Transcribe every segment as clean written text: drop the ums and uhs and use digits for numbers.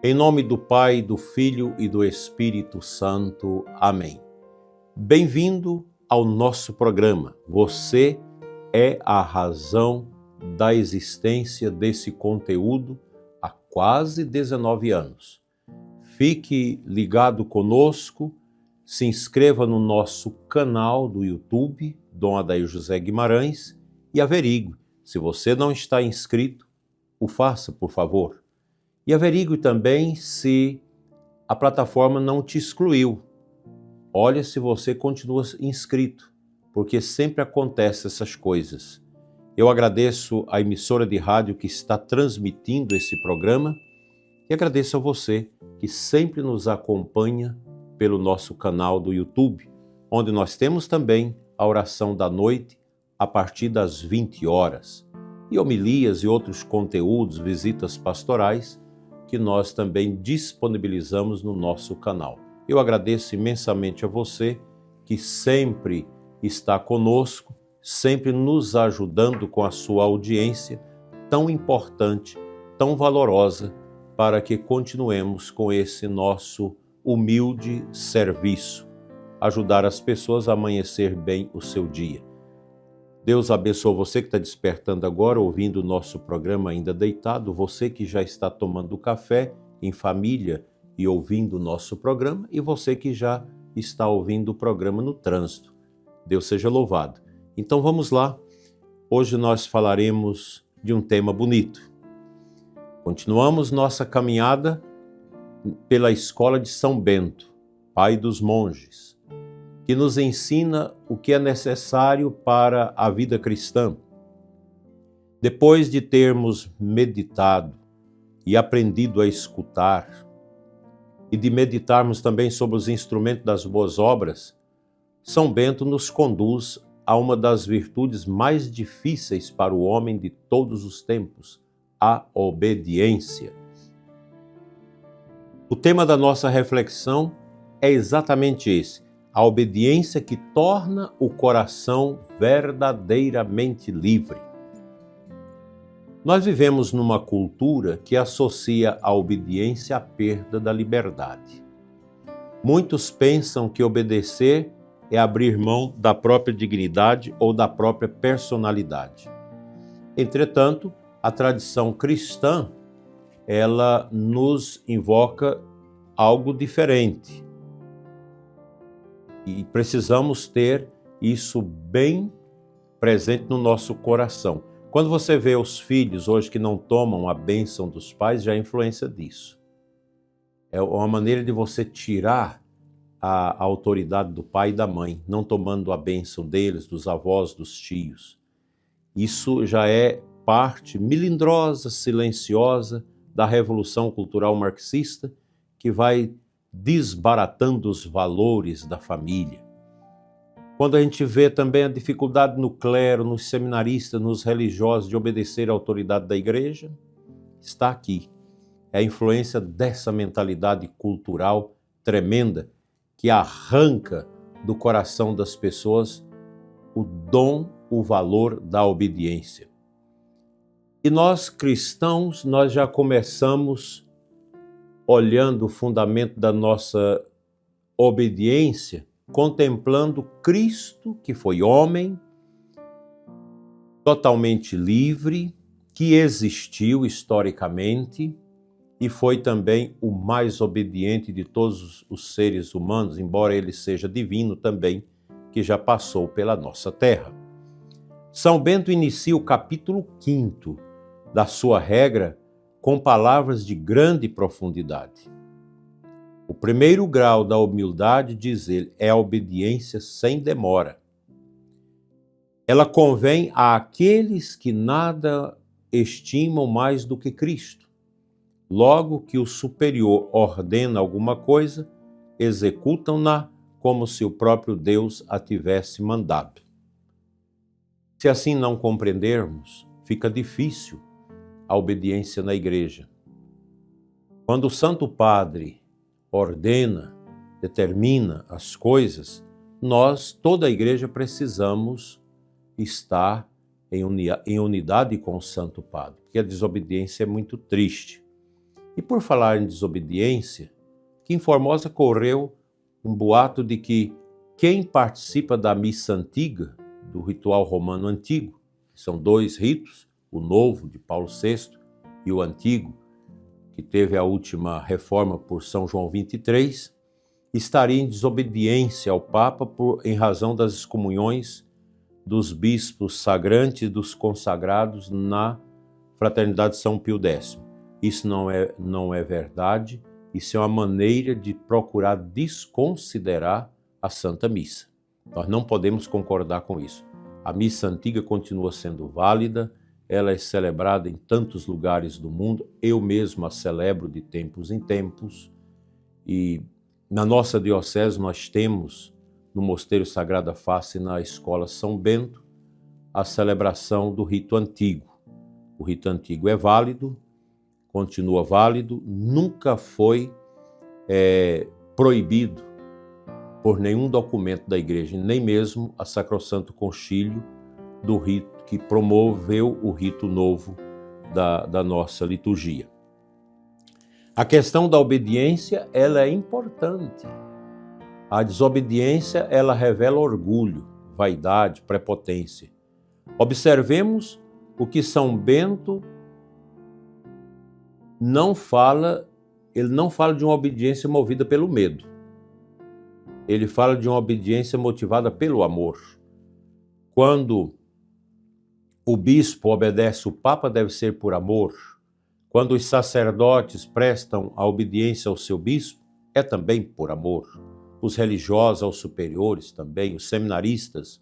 Em nome do Pai, do Filho e do Espírito Santo. Amém. Bem-vindo ao nosso programa. Você é a razão da existência desse conteúdo há quase 19 anos. Fique ligado conosco, se inscreva no nosso canal do YouTube, Dom Adair José Guimarães, e averigue. Se você não está inscrito, o faça, por favor. E averigue também se a plataforma não te excluiu. Olha se você continua inscrito, porque sempre acontecem essas coisas. Eu agradeço a emissora de rádio que está transmitindo esse programa e agradeço a você que sempre nos acompanha pelo nosso canal do YouTube, onde nós temos também a oração da noite a partir das 20 horas e homilias e outros conteúdos, visitas pastorais, que nós também disponibilizamos no nosso canal. Eu agradeço imensamente a você que sempre está conosco, sempre nos ajudando com a sua audiência tão importante, tão valorosa, para que continuemos com esse nosso humilde serviço, ajudar as pessoas a amanhecer bem o seu dia. Deus abençoe você que está despertando agora, ouvindo o nosso programa ainda deitado, você que já está tomando café em família e ouvindo o nosso programa, e você que já está ouvindo o programa no trânsito. Deus seja louvado. Então vamos lá, hoje nós falaremos de um tema bonito. Continuamos nossa caminhada pela Escola de São Bento, pai dos monges, que nos ensina o que é necessário para a vida cristã. Depois de termos meditado e aprendido a escutar, e de meditarmos também sobre os instrumentos das boas obras, São Bento nos conduz a uma das virtudes mais difíceis para o homem de todos os tempos, a obediência. O tema da nossa reflexão é exatamente esse: a obediência que torna o coração verdadeiramente livre. Nós vivemos numa cultura que associa a obediência à perda da liberdade. Muitos pensam que obedecer é abrir mão da própria dignidade ou da própria personalidade. Entretanto, a tradição cristã, ela nos invoca algo diferente. E precisamos ter isso bem presente no nosso coração. Quando você vê os filhos hoje que não tomam a bênção dos pais, já é influência disso. É uma maneira de você tirar a autoridade do pai e da mãe, não tomando a bênção deles, dos avós, dos tios. Isso já é parte melindrosa, silenciosa da revolução cultural marxista, que vai desbaratando os valores da família. Quando a gente vê também a dificuldade no clero, nos seminaristas, nos religiosos de obedecer à autoridade da igreja, está aqui. É a influência dessa mentalidade cultural tremenda que arranca do coração das pessoas o dom, o valor da obediência. E nós cristãos, nós já começamos olhando o fundamento da nossa obediência, contemplando Cristo, que foi homem, totalmente livre, que existiu historicamente e foi também o mais obediente de todos os seres humanos, embora ele seja divino também, que já passou pela nossa terra. São Bento inicia o capítulo 5º da sua regra com palavras de grande profundidade. O primeiro grau da humildade, diz ele, é a obediência sem demora. Ela convém àqueles que nada estimam mais do que Cristo. Logo que o superior ordena alguma coisa, executam-na como se o próprio Deus a tivesse mandado. Se assim não compreendermos, fica difícil a obediência na igreja. Quando o Santo Padre ordena, determina as coisas, nós, toda a igreja, precisamos estar em unidade com o Santo Padre, porque a desobediência é muito triste. E por falar em desobediência, que em Formosa correu um boato de que quem participa da missa antiga, do ritual romano antigo, são dois ritos, o novo de Paulo VI e o antigo, que teve a última reforma por São João XXIII, estaria em desobediência ao Papa em razão das excomunhões dos bispos sagrantes e dos consagrados na Fraternidade São Pio X. Isso não é verdade, isso é uma maneira de procurar desconsiderar a Santa Missa. Nós não podemos concordar com isso. A missa antiga continua sendo válida, ela é celebrada em tantos lugares do mundo, eu mesmo a celebro de tempos em tempos, e na nossa diocese nós temos, no Mosteiro Sagrada Face, na Escola São Bento, a celebração do rito antigo. O rito antigo é válido, continua válido, nunca foi proibido por nenhum documento da Igreja, nem mesmo a Sacrosanto Concílio do rito que promoveu o rito novo da nossa liturgia. A questão da obediência, ela é importante. A desobediência, ela revela orgulho, vaidade, prepotência. Observemos o que São Bento não fala, ele não fala de uma obediência movida pelo medo. Ele fala de uma obediência motivada pelo amor. Quando o bispo obedece o Papa, deve ser por amor. Quando os sacerdotes prestam a obediência ao seu bispo, é também por amor. Os religiosos aos superiores também, os seminaristas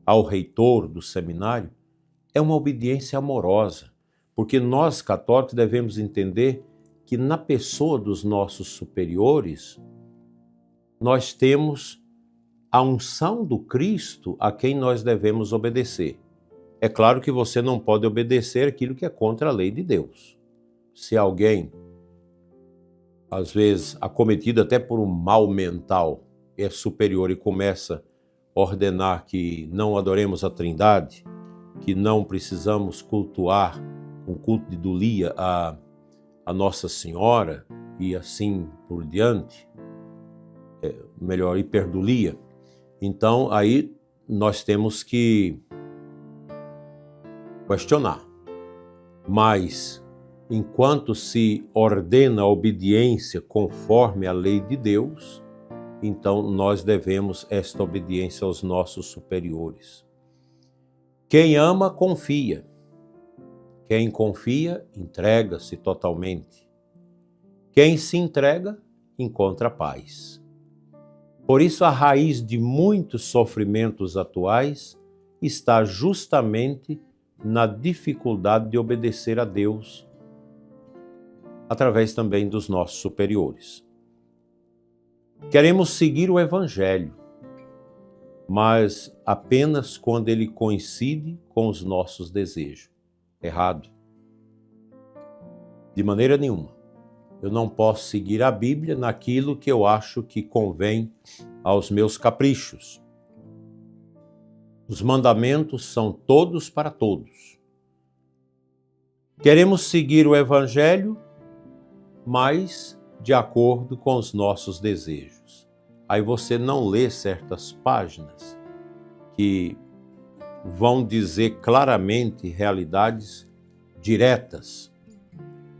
ao reitor do seminário, é uma obediência amorosa, porque nós católicos devemos entender que na pessoa dos nossos superiores, nós temos a unção do Cristo a quem nós devemos obedecer. É claro que você não pode obedecer aquilo que é contra a lei de Deus. Se alguém, às vezes acometido até por um mal mental, é superior e começa a ordenar que não adoremos a Trindade, que não precisamos cultuar com culto de dulia a Nossa Senhora e assim por diante, melhor, hiperdulia, então aí nós temos que questionar. Mas enquanto se ordena a obediência conforme a lei de Deus, então nós devemos esta obediência aos nossos superiores. Quem ama, confia. Quem confia, entrega-se totalmente. Quem se entrega, encontra paz. Por isso, a raiz de muitos sofrimentos atuais está justamente na dificuldade de obedecer a Deus, através também dos nossos superiores. Queremos seguir o Evangelho, mas apenas quando ele coincide com os nossos desejos. Errado. De maneira nenhuma. Eu não posso seguir a Bíblia naquilo que eu acho que convém aos meus caprichos. Os mandamentos são todos para todos. Queremos seguir o Evangelho, mas de acordo com os nossos desejos. Aí você não lê certas páginas que vão dizer claramente realidades diretas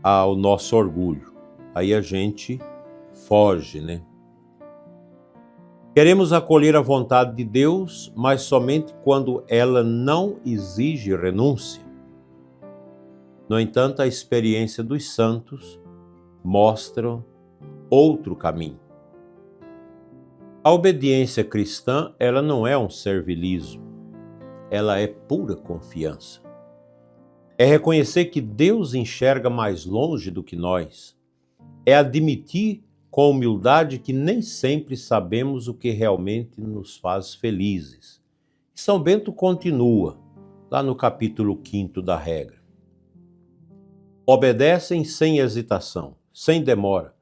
ao nosso orgulho. Aí a gente foge, né? Queremos acolher a vontade de Deus, mas somente quando ela não exige renúncia. No entanto, a experiência dos santos mostra outro caminho. A obediência cristã, ela não é um servilismo, ela é pura confiança. É reconhecer que Deus enxerga mais longe do que nós. É admitir com humildade que nem sempre sabemos o que realmente nos faz felizes. São Bento continua, lá no capítulo 5º da regra. Obedecem sem hesitação, sem demora,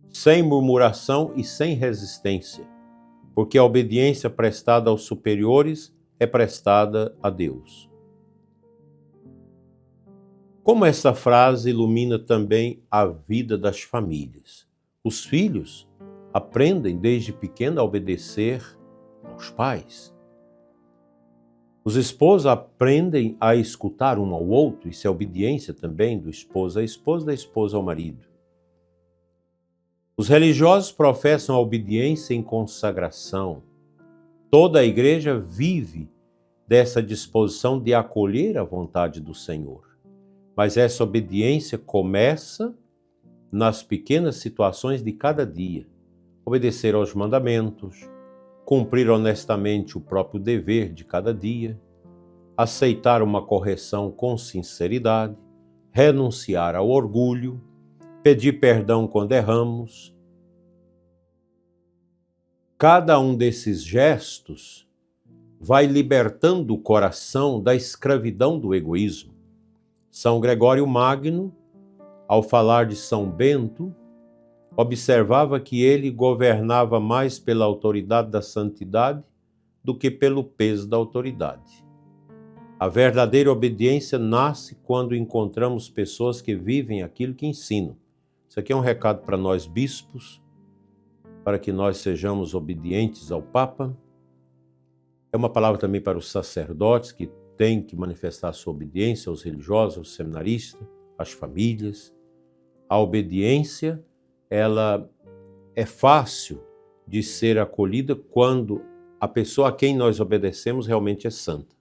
sem murmuração e sem resistência, porque a obediência prestada aos superiores é prestada a Deus. Como essa frase ilumina também a vida das famílias. Os filhos aprendem desde pequeno a obedecer aos pais. Os esposos aprendem a escutar um ao outro, isso é obediência também do esposo à esposa, da esposa ao marido. Os religiosos professam a obediência em consagração. Toda a igreja vive dessa disposição de acolher a vontade do Senhor. Mas essa obediência começa nas pequenas situações de cada dia. Obedecer aos mandamentos, cumprir honestamente o próprio dever de cada dia, aceitar uma correção com sinceridade, renunciar ao orgulho, pedir perdão quando erramos. Cada um desses gestos vai libertando o coração da escravidão do egoísmo. São Gregório Magno, ao falar de São Bento, observava que ele governava mais pela autoridade da santidade do que pelo peso da autoridade. A verdadeira obediência nasce quando encontramos pessoas que vivem aquilo que ensinam. Isso aqui é um recado para nós bispos, para que nós sejamos obedientes ao Papa. É uma palavra também para os sacerdotes que têm que manifestar a sua obediência, aos religiosos, aos seminaristas, às famílias. A obediência, ela é fácil de ser acolhida quando a pessoa a quem nós obedecemos realmente é santa.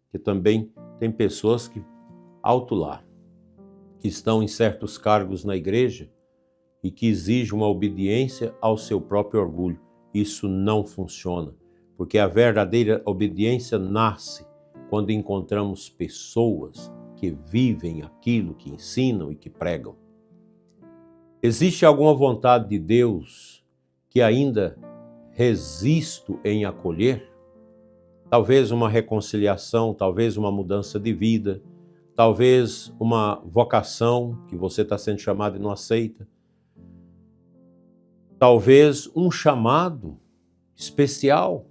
Porque também tem pessoas que, alto lá, que estão em certos cargos na igreja e que exigem uma obediência ao seu próprio orgulho. Isso não funciona, porque a verdadeira obediência nasce quando encontramos pessoas que vivem aquilo que ensinam e que pregam. Existe alguma vontade de Deus que ainda resisto em acolher? Talvez uma reconciliação, talvez uma mudança de vida, talvez uma vocação que você está sendo chamado e não aceita. Talvez um chamado especial,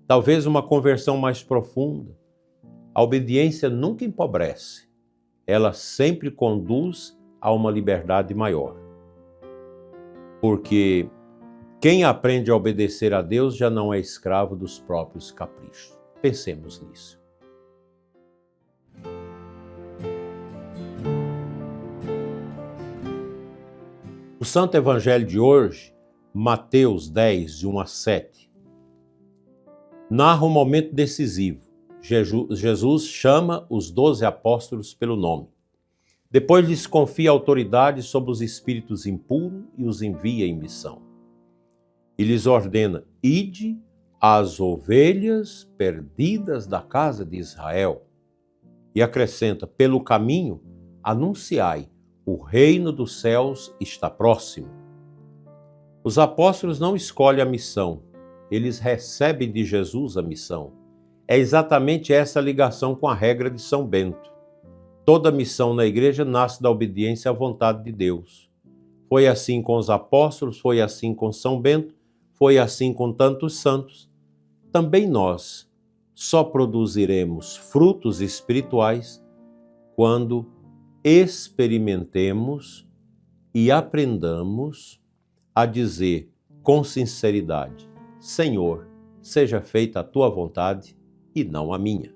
talvez uma conversão mais profunda. A obediência nunca empobrece, ela sempre conduz a uma liberdade maior. Porque quem aprende a obedecer a Deus já não é escravo dos próprios caprichos. Pensemos nisso. O Santo Evangelho de hoje, Mateus 10, de 1 a 7, narra um momento decisivo. Jesus chama os 12 apóstolos pelo nome. Depois lhes confia autoridade sobre os espíritos impuros e os envia em missão. E lhes ordena: ide às ovelhas perdidas da casa de Israel. E acrescenta: pelo caminho, anunciai, o reino dos céus está próximo. Os apóstolos não escolhem a missão, eles recebem de Jesus a missão. É exatamente essa ligação com a regra de São Bento. Toda missão na igreja nasce da obediência à vontade de Deus. Foi assim com os apóstolos, foi assim com São Bento, foi assim com tantos santos. Também nós só produziremos frutos espirituais quando experimentemos e aprendamos a dizer com sinceridade: Senhor, seja feita a tua vontade e não a minha.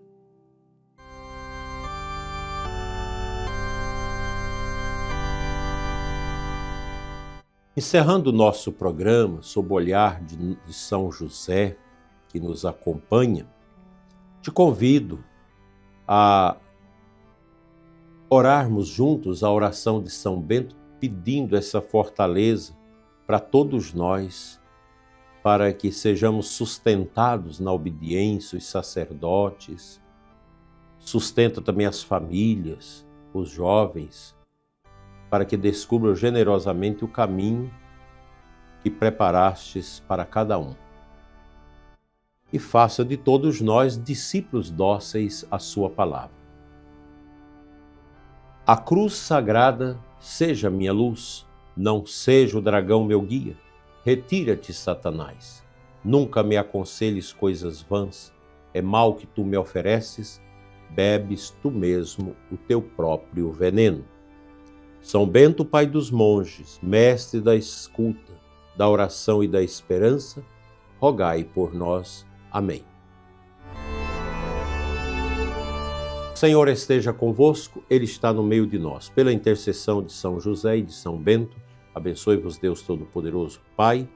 Encerrando o nosso programa sob o olhar de São José, que nos acompanha, te convido a orarmos juntos a oração de São Bento, pedindo essa fortaleza para todos nós, para que sejamos sustentados na obediência, os sacerdotes, sustenta também as famílias, os jovens, para que descubram generosamente o caminho que preparastes para cada um. E faça de todos nós discípulos dóceis à sua palavra. A cruz sagrada seja minha luz, não seja o dragão meu guia. Retira-te, Satanás. Nunca me aconselhes coisas vãs. É mal que tu me ofereces, bebes tu mesmo o teu próprio veneno. São Bento, pai dos monges, mestre da escuta, da oração e da esperança, rogai por nós. Amém. O Senhor esteja convosco, Ele está no meio de nós. Pela intercessão de São José e de São Bento, abençoe-vos Deus Todo-Poderoso, Pai,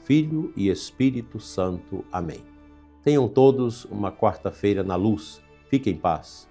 Filho e Espírito Santo. Amém. Tenham todos uma quarta-feira na luz. Fiquem em paz.